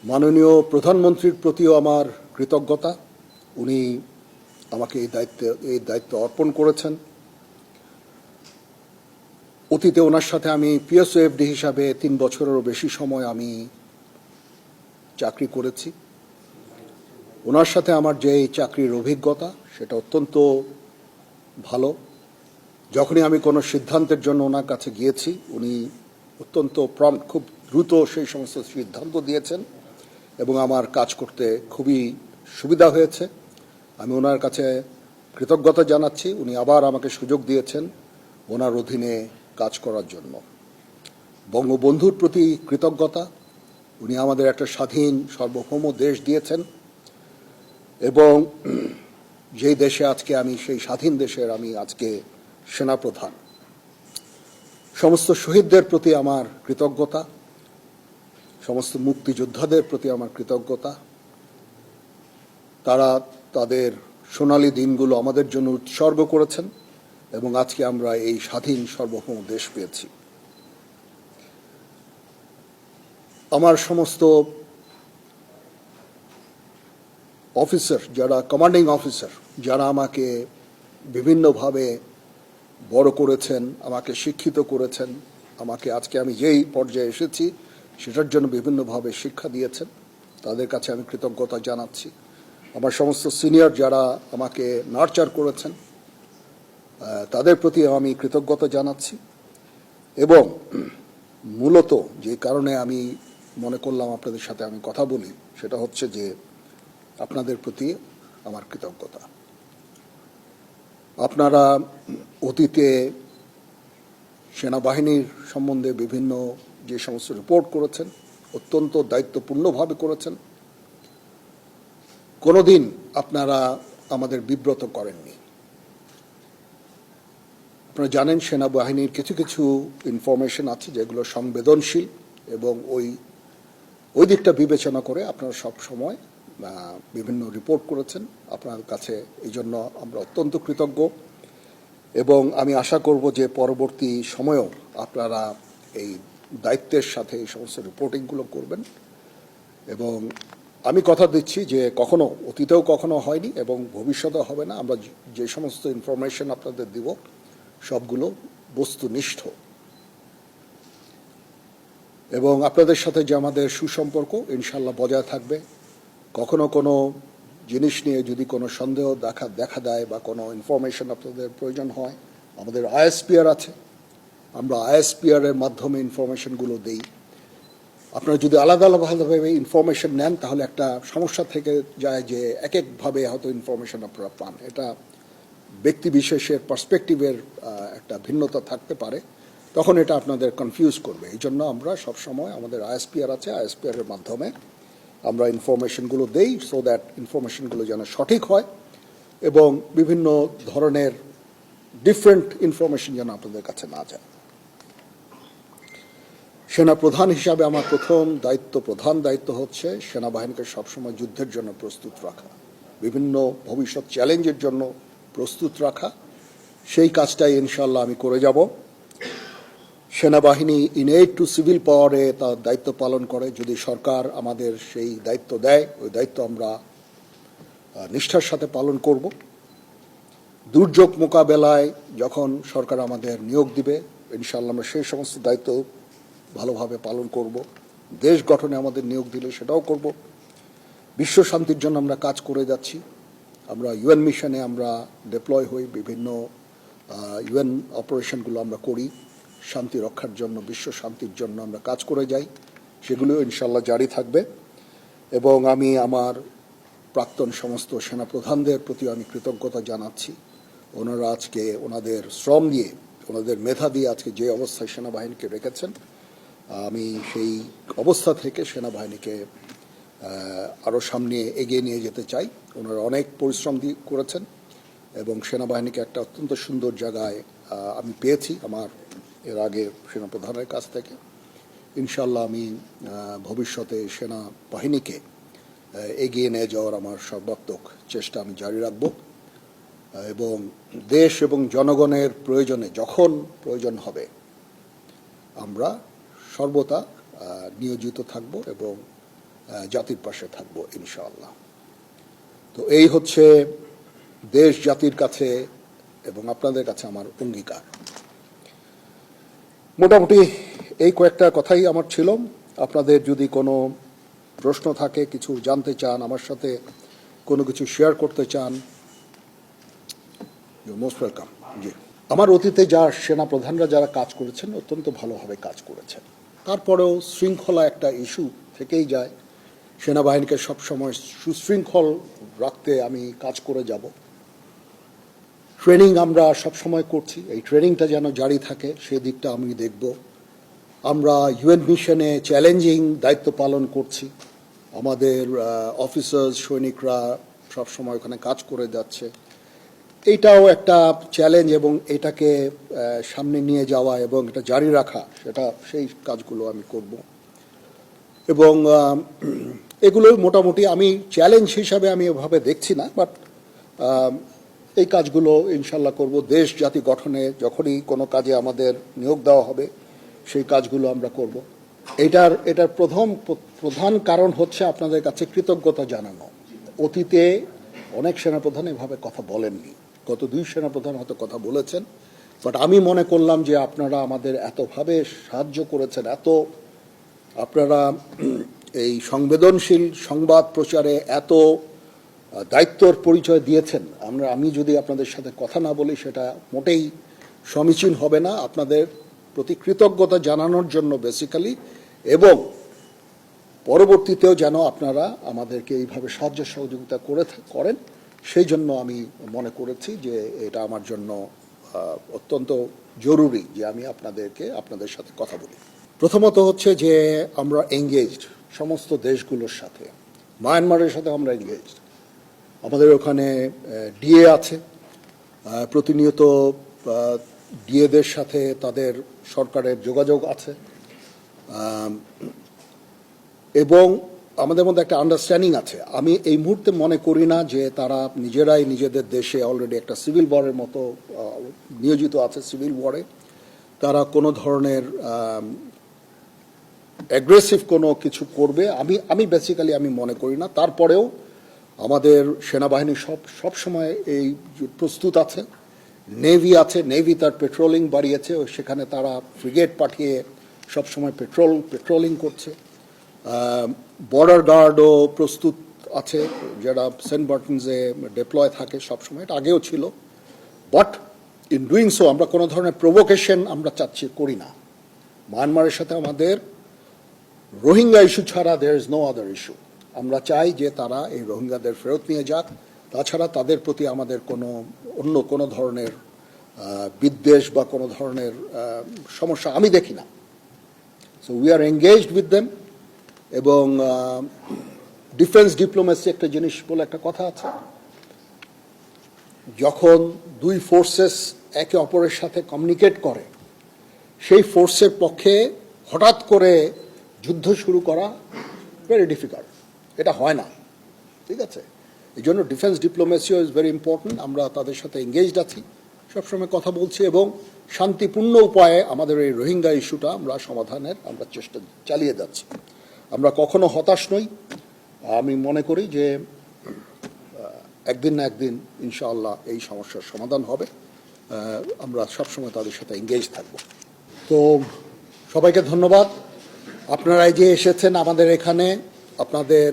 মাননীয় প্রধানমন্ত্রীর প্রতিও আমার কৃতজ্ঞতা। উনি আমাকে এই দায়িত্ব অর্পণ করেছেন। অতীতে ওনার সাথে আমি পিএসওএফডি হিসাবে 3 বছরেরও বেশি সময় আমি চাকরি করেছি। ওনার সাথে আমার যে চাকরির অভিজ্ঞতা সেটা অত্যন্ত ভালো। যখনই আমি কোনো সিদ্ধান্তের জন্য ওনার কাছে গিয়েছি উনি অত্যন্ত প্রম্প্ট, খুব দ্রুত সেই সমস্ত সিদ্ধান্ত দিয়েছেন এবং আমার কাজ করতে খুবই সুবিধা হয়েছে। আমি ওনার কাছে কৃতজ্ঞতা জানাচ্ছি। উনি আবার আমাকে সুযোগ দিয়েছেন ওনার অধীনে কাজ করার জন্য। বঙ্গবন্ধুর প্রতি কৃতজ্ঞতা। উনি আমাদের একটা স্বাধীন সার্বভৌম দেশ দিয়েছেন এবং যেই দেশে আজকে আমি, সেই স্বাধীন দেশের আমি আজকে সেনাপ্রধান। সমস্ত শহীদদের প্রতি আমার কৃতজ্ঞতা, সমস্ত মুক্তিযোদ্ধাদের প্রতি আমার কৃতজ্ঞতা। তারা তাদের সোনালী দিনগুলো আমাদের জন্য উৎসর্গ করেছেন এবং আজকে আমরা এই স্বাধীন সার্বভৌম দেশ পেয়েছি। আমার সমস্ত অফিসার, যারা কমান্ডিং অফিসার, যারা আমাকে বিভিন্নভাবে বড় করেছেন, আমাকে শিক্ষিত করেছেন, আমাকে আজকে আমি যেই পর্যায়ে এসেছি সেটার জন্য বিভিন্নভাবে শিক্ষা দিয়েছেন, তাদের কাছে আমি কৃতজ্ঞতা জানাচ্ছি। আমার সমস্ত সিনিয়র যারা আমাকে নার্চার করেছেন তাদের প্রতি আমি কৃতজ্ঞতা জানাচ্ছি। এবং মূলত যে কারণে আমি মনে করলাম আপনাদের সাথে আমি কথা বলি সেটা হচ্ছে যে আপনাদের প্রতি আমার কৃতজ্ঞতা। আপনারা অতীতে সেনাবাহিনীর সম্বন্ধে বিভিন্ন যে সমস্ত রিপোর্ট করেছেন অত্যন্ত দায়িত্বপূর্ণভাবে করেছেন। কোনোদিন আপনারা আমাদের বিব্রত করেননি। আপনারা জানেন সেনাবাহিনীর কিছু কিছু ইনফরমেশন আছে যেগুলো সংবেদনশীল এবং ওই দিকটা বিবেচনা করে আপনারা সব সময় বিভিন্ন রিপোর্ট করেছেন। আপনার কাছে এই জন্য আমরা অত্যন্ত কৃতজ্ঞ এবং আমি আশা করব যে পরবর্তী সময়েও আপনারা এই দায়িত্বের সাথে এই সমস্ত রিপোর্টিংগুলো করবেন। এবং আমি কথা দিচ্ছি যে কখনো, অতীতেও কখনো হয়নি এবং ভবিষ্যতেও হবে না, আমরা যে সমস্ত ইনফরমেশন আপনাদের দিব সবগুলো বস্তুনিষ্ঠ এবং আপনাদের সাথে যে আমাদের সুসম্পর্ক ইনশাল্লাহ বজায় থাকবে। কখনো কোনো জিনিস নিয়ে যদি কোনো সন্দেহ দেখা দেয় বা কোনো ইনফরমেশন আপনাদের প্রয়োজন হয়, আমাদের আইএসপিআর আছে, আমরা আইএসপিআর এর মাধ্যমে ইনফরমেশনগুলো দিই। আপনারা যদি আলাদা আলাদাভাবে ইনফরমেশন নেন তাহলে একটা সমস্যা থেকে যায় যে এক একভাবে হয়তো ইনফরমেশন আপনারা পান। এটা ব্যক্তি বিশেষের পার্সপেক্টিভের একটা ভিন্নতা থাকতে পারে, তখন এটা আপনাদের কনফিউজ করবে। এই জন্য আমরা সবসময় আমাদের আইএসপিআর আছে, আইএসপিআর এর মাধ্যমে আমরা ইনফরমেশনগুলো দেই সো দ্যাট ইনফরমেশনগুলো যেন সঠিক হয় এবং বিভিন্ন ধরনের ডিফারেন্ট ইনফরমেশন যেন আপনাদের কাছে না যায়। সেনাপ্রধান হিসাবে আমার প্রধান দায়িত্ব হচ্ছে সেনাবাহিনীকে সবসময় যুদ্ধের জন্য প্রস্তুত রাখা, বিভিন্ন ভবিষ্যৎ চ্যালেঞ্জের জন্য প্রস্তুত রাখা। সেই কাজটাই ইনশাল্লাহ আমি করে যাব। সেনাবাহিনী ইনএড টু সিভিল পাওয়ারে তার দায়িত্ব পালন করে। যদি সরকার আমাদের সেই দায়িত্ব দেয়, ওই দায়িত্ব আমরা নিষ্ঠার সাথে পালন করব। দুর্যোগ মোকাবেলায় যখন সরকার আমাদের নিয়োগ দিবে ইনশাল্লাহ আমরা সেই সমস্ত দায়িত্ব ভালোভাবে পালন করব। দেশ গঠনে আমাদের নিয়োগ দিলে সেটাও করব। বিশ্ব শান্তির জন্য আমরা কাজ করে যাচ্ছি। আমরা ইউএন মিশনে আমরা ডিপ্লয় হই, বিভিন্ন ইউএন অপারেশনগুলো আমরা করি শান্তি রক্ষার জন্য, বিশ্ব শান্তির জন্য আমরা কাজ করে যাই। সেগুলো ইনশাল্লাহ জারি থাকবে এবং আমি আমার প্রাক্তন সমস্ত সেনাপ্রধানদের প্রতি আমি কৃতজ্ঞতা জানাচ্ছি। ওনারা আজকে ওনাদের শ্রম দিয়ে, ওনাদের মেধা দিয়ে আজকে যে অবস্থায় সেনাবাহিনীকে রেখেছেন, আমি সেই অবস্থা থেকে সেনাবাহিনীকে আরও সামনে এগিয়ে নিয়ে যেতে চাই। ওনারা অনেক পরিশ্রম দিয়ে করেছেন এবং সেনাবাহিনীকে একটা অত্যন্ত সুন্দর জায়গায় আমি পেয়েছি আমার এর আগে সেনাপ্রধানের কাছ থেকে। ইনশাল্লাহ আমি ভবিষ্যতে সেনাবাহিনীকে এগিয়ে নিয়ে যাওয়ার আমার সর্বাত্মক চেষ্টা আমি জারি রাখব এবং দেশ এবং জনগণের প্রয়োজনে যখন প্রয়োজন হবে আমরা সর্বদা নিয়োজিত থাকব এবং জাতির পাশে থাকব ইনশাআল্লাহ। তো এই হচ্ছে দেশ জাতির কাছে এবং আপনাদের কাছে আমার অঙ্গীকার। মোটামুটি এই কয়েকটা কথাই আমার ছিল। আপনাদের যদি কোনো প্রশ্ন থাকে, কিছু জানতে চান, আমার সাথে কোনো কিছু শেয়ার করতে চান, ইউ মোস্ট ওয়েলকাম। জি, আমার অতীতে যা সেনাপ্রধানরা যারা কাজ করেছেন অত্যন্ত ভালোভাবে কাজ করেছেন। তারপরেও শৃঙ্খলা একটা ইস্যু থেকেই যায়। সেনাবাহিনীকে সবসময় সুশৃঙ্খল রাখতে আমি কাজ করে যাব। ট্রেনিং আমরা সবসময় করছি, এই ট্রেনিংটা যেন জারি থাকে সেই দিকটা আমি দেখব। আমরা ইউএন মিশনে চ্যালেঞ্জিং দায়িত্ব পালন করছি। আমাদের অফিসার্স সৈনিকরা সবসময় ওখানে কাজ করে যাচ্ছে। এইটাও একটা চ্যালেঞ্জ এবং এটাকে সামনে নিয়ে যাওয়া এবং এটা জারি রাখা, সেই কাজগুলো আমি করব। এবং এগুলো মোটামুটি আমি চ্যালেঞ্জ হিসাবে আমি এভাবে দেখছি না, বাট এই কাজগুলো ইনশাল্লাহ করব। দেশ জাতি গঠনে যখনই কোনো কাজে আমাদের নিয়োগ দেওয়া হবে সেই কাজগুলো আমরা করব। এটার প্রধান কারণ হচ্ছে আপনাদের কাছে কৃতজ্ঞতা জানানো। অতীতে অনেক সেনাপ্রধান এভাবে কথা বলেননি, গত 2 সেনাপ্রধান হয়তো কথা বলেছেন, বাট আমি মনে করলাম যে আপনারা আমাদের এতভাবে সাহায্য করেছেন, আপনারা এই সংবেদনশীল সংবাদ প্রচারে এত দায়িত্বর পরিচয় দিয়েছেন। আমি যদি আপনাদের সাথে কথা না বলি সেটা মোটেই সমীচীন হবে না। আপনাদের প্রতি কৃতজ্ঞতা জানানোর জন্য বেসিক্যালি, এবং পরবর্তীতেও যেন আপনারা আমাদেরকে এইভাবে সাহায্য সহযোগিতা করেন, সেই জন্য আমি মনে করেছি যে এটা আমার জন্য অত্যন্ত জরুরি যে আমি আপনাদের সাথে কথা বলি। প্রথমত হচ্ছে যে আমরা এঙ্গেজড সমস্ত দেশগুলোর সাথে। মায়ানমারের সাথে আমরা এঙ্গেজড। আমাদের ওখানে ডিএ আছে, প্রতিনিয়ত ডিএদের সাথে তাদের সরকারের যোগাযোগ আছে, এবং আমাদের মধ্যে একটা আন্ডারস্ট্যান্ডিং আছে। আমি এই মুহূর্তে মনে করি না যে তারা নিজেরাই নিজেদের দেশে অলরেডি একটা সিভিল ওয়ারের মতো নিয়োজিত আছে। সিভিল ওয়ারে তারা কোনো ধরনের অ্যাগ্রেসিভ কোনো কিছু করবে আমি বেসিক্যালি আমি মনে করি না। তারপরেও আমাদের সেনাবাহিনী সব সময় এই প্রস্তুত আছে। নেভি আছে, নেভি তার পেট্রোলিং বাড়িয়েছে, সেখানে তারা ফ্রিগেট পাঠিয়ে সবসময় পেট্রোলিং করছে। বর্ডার গার্ডও প্রস্তুত আছে, যারা সেন্ট মার্টিনসে ডিপ্লয় থাকে সবসময়, এটা আগেও ছিল। বাট ইন ডুইং সো আমরা কোনো ধরনের প্রভোকেশন আমরা করি না। মায়ানমারের সাথে আমাদের রোহিঙ্গা ইস্যু ছাড়া there is no other issue. আমরা চাই যে তারা এই রোহিঙ্গাদের ফেরত নিয়ে যাক। তাছাড়া তাদের প্রতি আমাদের অন্য কোনো ধরনের বিদ্বেষ বা কোনো ধরনের সমস্যা আমি দেখি না। So we are engaged with them. এবং ডিফেন্স ডিপ্লোমেসি একটা জিনিস বলে একটা কথা আছে, যখন 2 ফোর্সেস একে অপরের সাথে কমিউনিকেট করে, সেই ফোর্সের পক্ষে হঠাৎ করে যুদ্ধ শুরু করা ভেরি ডিফিকাল্ট, এটা হয় না, ঠিক আছে? এই জন্য ডিফেন্স ডিপ্লোমেসিও ইজ ভেরি ইম্পর্টেন্ট। আমরা তাদের সাথে এঙ্গেজড আছি, সবসময় কথা বলছি, এবং শান্তিপূর্ণ উপায়ে আমাদের এই রোহিঙ্গা ইস্যুটা আমরা সমাধানের চেষ্টা চালিয়ে যাচ্ছি। আমরা কখনো হতাশ নই। আমি মনে করি যে একদিন না একদিন ইনশাআল্লাহ এই সমস্যার সমাধান হবে। আমরা সবসময় তাদের সাথে এঙ্গেজ থাকব। তো সবাইকে ধন্যবাদ। আপনারা যে এসেছেন আমাদের এখানে, আপনাদের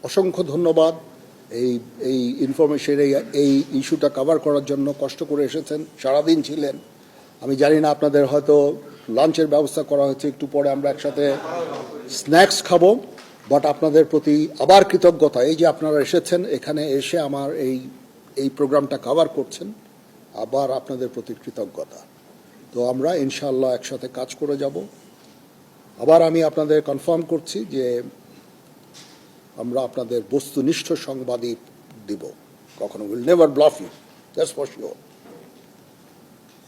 অসংখ্য ধন্যবাদ। এই ইনফরমেশন, এই ইস্যুটা কভার করার জন্য কষ্ট করে এসেছেন, সারাদিন ছিলেন। আমি জানি না, আপনাদের হয়তো লাঞ্চের ব্যবস্থা করা হয়েছে, একটু পরে আমরা একসাথে স্ন্যাক্স খাবো। বাট আপনাদের প্রতি আবার কৃতজ্ঞতা, এই যে আপনারা এসেছেন, এখানে এসে আমার এই প্রোগ্রামটা কভার করছেন, আবার আপনাদের প্রতি কৃতজ্ঞতা। তো আমরা ইনশাআল্লাহ একসাথে কাজ করে যাব। আবার আমি আপনাদের কনফার্ম করছি যে আমরা আপনাদের বস্তুনিষ্ঠ সংবাদই দিব, কখনো will never bluff you, that's for sure.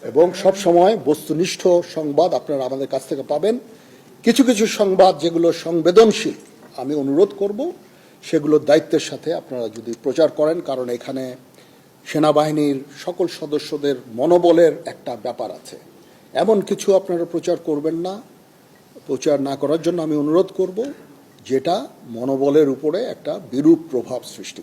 এবং সব সময় বস্তুনিষ্ঠ সংবাদ আপনারা আমাদের কাছ থেকে পাবেন। কিছু কিছু সংবাদ যেগুলো সংবেদনশীল, আমি অনুরোধ করব সেগুলো দায়িত্বের সাথে আপনারা যদি প্রচার করেন, কারণ এখানে সেনাবাহিনীর সকল সদস্যদের মনোবলের একটা ব্যাপার আছে। এমন কিছু আপনারা প্রচার করবেন না, প্রচার না করার জন্য আমি অনুরোধ করব। যেটা মনোবলের উপরে একটা বিরূপ প্রভাব সৃষ্টি করে।